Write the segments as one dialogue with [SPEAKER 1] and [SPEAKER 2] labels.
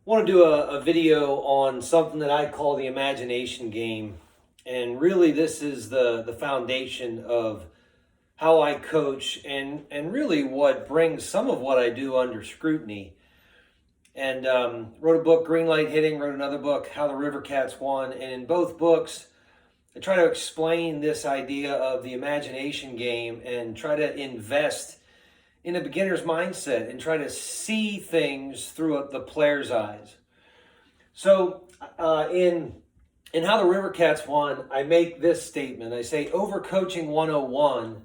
[SPEAKER 1] want to do a video on something that I call the imagination game. And really, this is the foundation of how I coach and really what brings some of what I do under scrutiny. And wrote a book, Green Light Hitting, wrote another book, How the River Cats Won. And in both books, I try to explain this idea of the imagination game and try to invest in a beginner's mindset and try to see things through the player's eyes. So in How the River Cats Won, I make this statement. I say overcoaching 101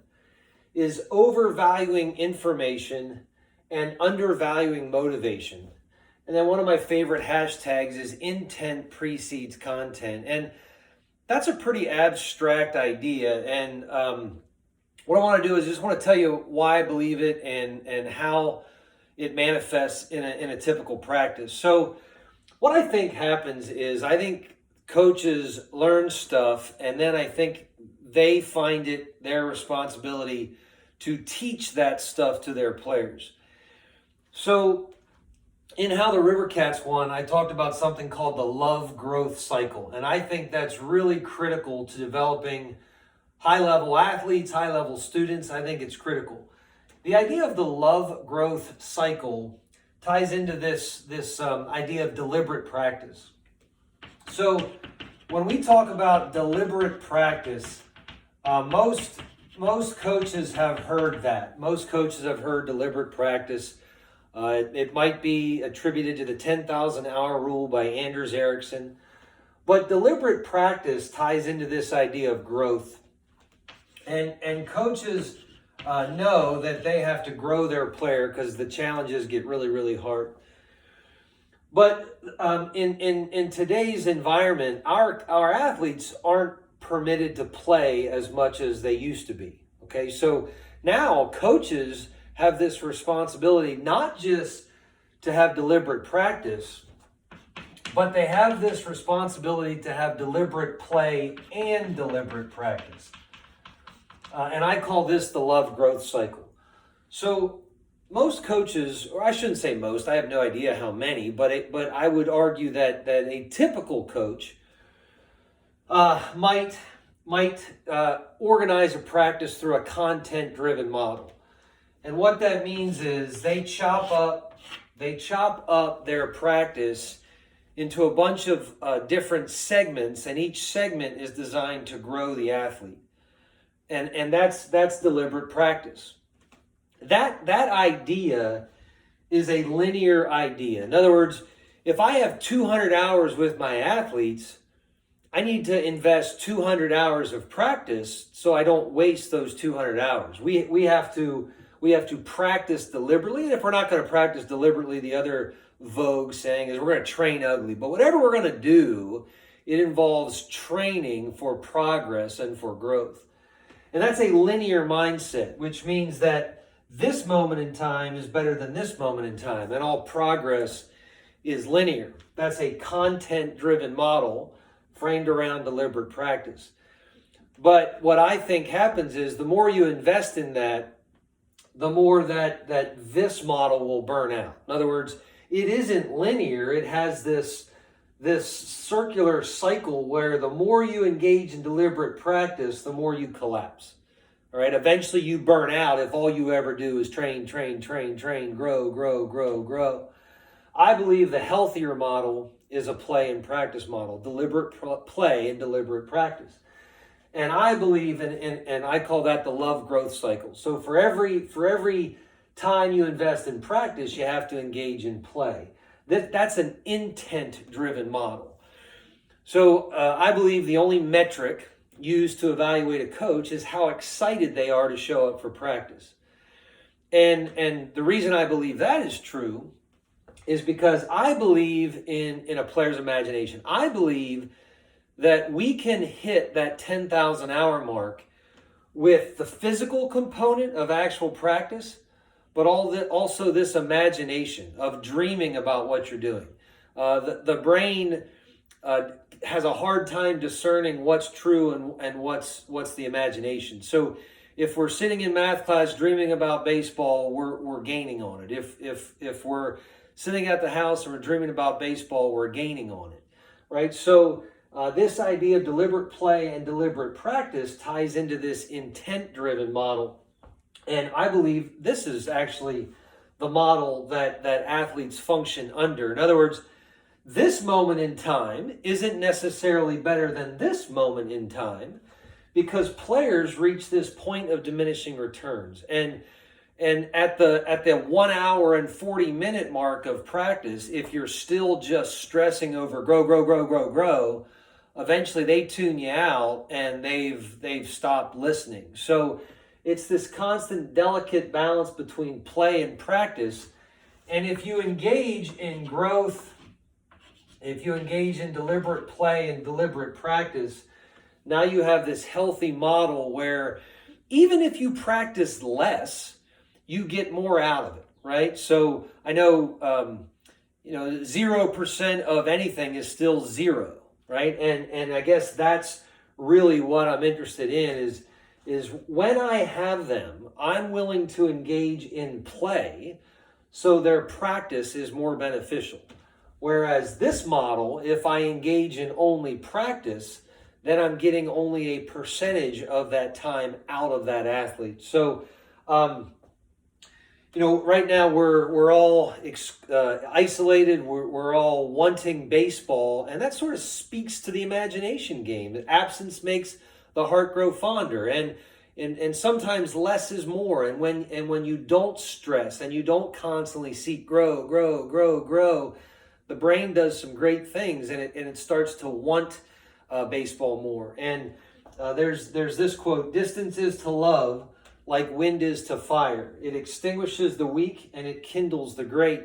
[SPEAKER 1] is overvaluing information and undervaluing motivation. And then one of my favorite hashtags is intent precedes content. And that's a pretty abstract idea. And what I want to do is just want to tell you why I believe it and how it manifests in a typical practice. So what I think happens is I think coaches learn stuff, and then I think they find it their responsibility to teach that stuff to their players. So in How the River Cats Won, I talked about something called the love growth cycle. And I think that's really critical to developing high-level athletes, high-level students. I think it's critical. The idea of the love growth cycle ties into this idea of deliberate practice. So when we talk about deliberate practice, most coaches have heard that. Most coaches have heard deliberate practice. It might be attributed to the 10,000 hour rule by Anders Ericsson. But deliberate practice ties into this idea of growth. And coaches know that they have to grow their player because the challenges get really, really hard. But in today's environment, our athletes aren't permitted to play as much as they used to be. Okay, so now coaches have this responsibility not just to have deliberate practice, but they have this responsibility to have deliberate play and deliberate practice. And I call this the love growth cycle. So most coaches, or I shouldn't say most, I have no idea how many, but I would argue that a typical coach might organize a practice through a content-driven model. And what that means is they chop up their practice into a bunch of different segments, and each segment is designed to grow the athlete. And that's deliberate practice. That idea is a linear idea. In other words, if I have 200 hours with my athletes, I need to invest 200 hours of practice so I don't waste those 200 hours. We have to practice deliberately, and if we're not going to practice deliberately, the other vogue saying is we're going to train ugly. But whatever we're going to do, it involves training for progress and for growth. And that's a linear mindset, which means that this moment in time is better than this moment in time, and all progress is linear. That's a content-driven model framed around deliberate practice. But what I think happens is the more you invest in that, the more that this model will burn out. In other words, it isn't linear. It has this circular cycle where the more you engage in deliberate practice, the more you collapse. All right, eventually you burn out if all you ever do is train, grow. I believe the healthier model is a play and practice model, deliberate play and deliberate practice. And I believe and I call that the love growth cycle. So for every time you invest in practice, you have to engage in play. That's an intent-driven model. So I believe the only metric used to evaluate a coach is how excited they are to show up for practice. And the reason I believe that is true is because I believe in a player's imagination. I believe that we can hit that 10,000 hour mark with the physical component of actual practice, but also this imagination of dreaming about what you're doing. The brain has a hard time discerning what's true and what's the imagination. So if we're sitting in math class dreaming about baseball, we're gaining on it. If we're sitting at the house and we're dreaming about baseball, we're gaining on it, right? So this idea of deliberate play and deliberate practice ties into this intent-driven model. And I believe this is actually the model that athletes function under. In other words, this moment in time isn't necessarily better than this moment in time, because players reach this point of diminishing returns. And at the 1 hour and 40-minute mark of practice, if you're still just stressing over grow, eventually they tune you out and they've stopped listening. So it's this constant delicate balance between play and practice. And if you engage in growth, if you engage in deliberate play and deliberate practice, now you have this healthy model where even if you practice less, you get more out of it, right? So I know, 0% of anything is still zero, right? And I guess that's really what I'm interested in is when I have them, I'm willing to engage in play so their practice is more beneficial. Whereas this model, if I engage in only practice, then I'm getting only a percentage of that time out of that athlete. So, right now we're all isolated. We're all wanting baseball, and that sort of speaks to the imagination game. That absence makes the heart grow fonder, and sometimes less is more. And when you don't stress and you don't constantly seek grow, the brain does some great things, and it starts to want baseball more. And there's this quote: "Distance is to love like wind is to fire. It extinguishes the weak and it kindles the great."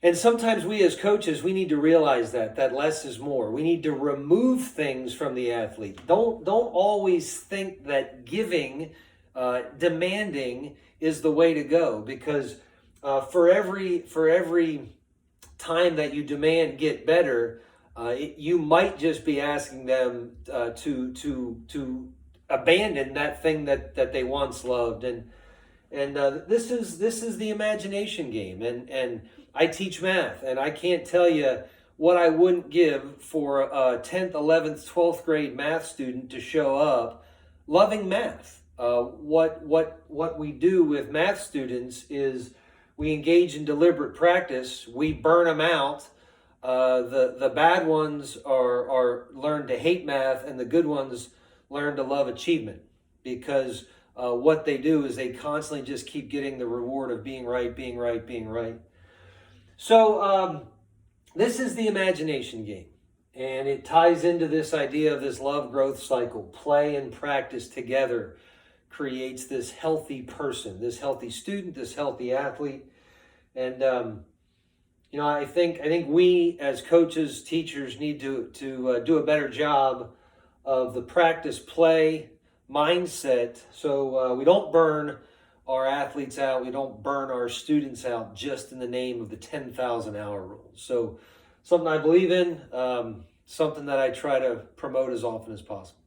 [SPEAKER 1] And sometimes we as coaches, we need to realize that less is more. We need to remove things from the athlete. Don't always think that giving, demanding is the way to go, because for every time that you demand get better, you might just be asking them to abandon that thing that they once loved. And this is the imagination game. And I teach math, and I can't tell you what I wouldn't give for a 10th, 11th, 12th grade math student to show up loving math. What we do with math students is we engage in deliberate practice. We burn them out. The bad ones are learn to hate math, and the good ones learn to love achievement, because what they do is they constantly just keep getting the reward of being right. So this is the imagination game, and it ties into this idea of this love growth cycle. Play and practice together creates this healthy person, this healthy student, this healthy athlete. And I think we as coaches, teachers need to do a better job of the practice play mindset, so we don't burn our athletes out, we don't burn our students out just in the name of the 10,000 hour rule. So something I believe in, something that I try to promote as often as possible.